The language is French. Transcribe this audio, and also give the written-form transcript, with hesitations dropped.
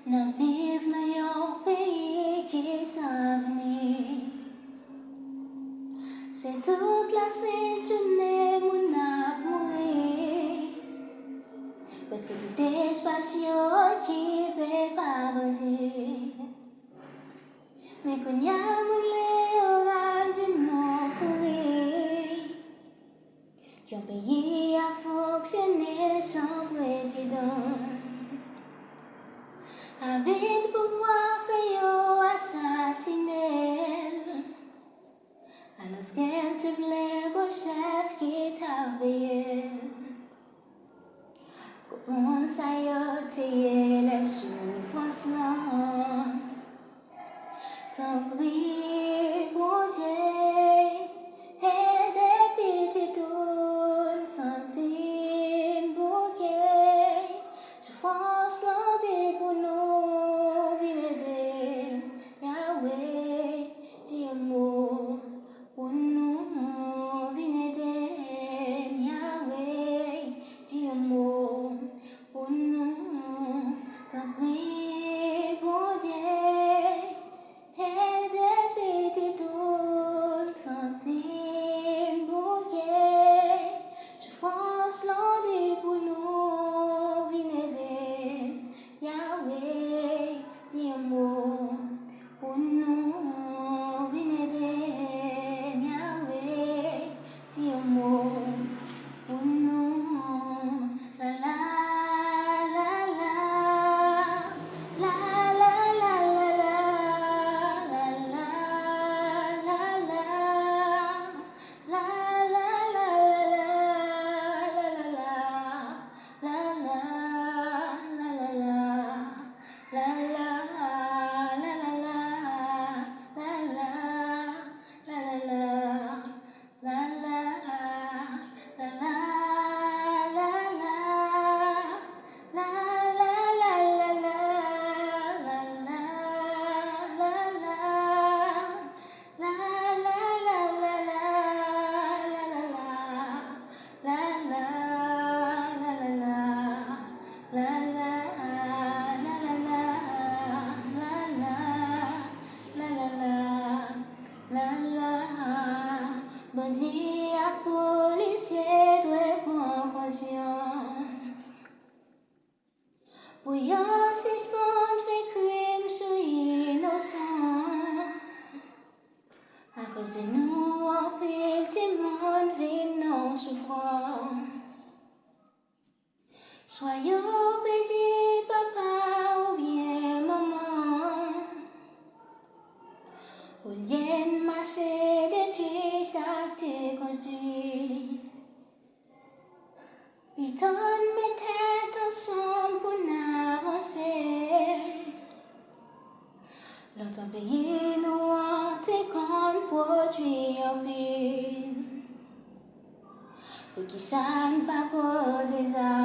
Nan viv nan yon peyi ki s'aveni. Se tout la sen jounen moun ap mouri. Preske tout espasyon ki pe pa bandi. Men konya moun le oran vin nan kouri. Yon peyi a fonksyone san prezident. Avec pouvoir fait yo assassiner. Alors qu'elle se plaît au chef qui t'a veillé. Comment ça y a tiré les souffrances là. T'en prie, bon Dieu, et des petits tours sentir bouquet. Souffrance là dit pour nous. Bandi ak polisye dwe pran konsyans. Pou yo sispon fe krim sou inosan. A koz de nou anpil ti moun vin nan soufrans. Soyo pedi papa ou bien maman. Ou lien mache detui sa te construit. Puis donne mes têtes ensemble pour n'avancer. L'autre pays nous a te qu'on produit en pile. Pour qui ça ne pas poser ça.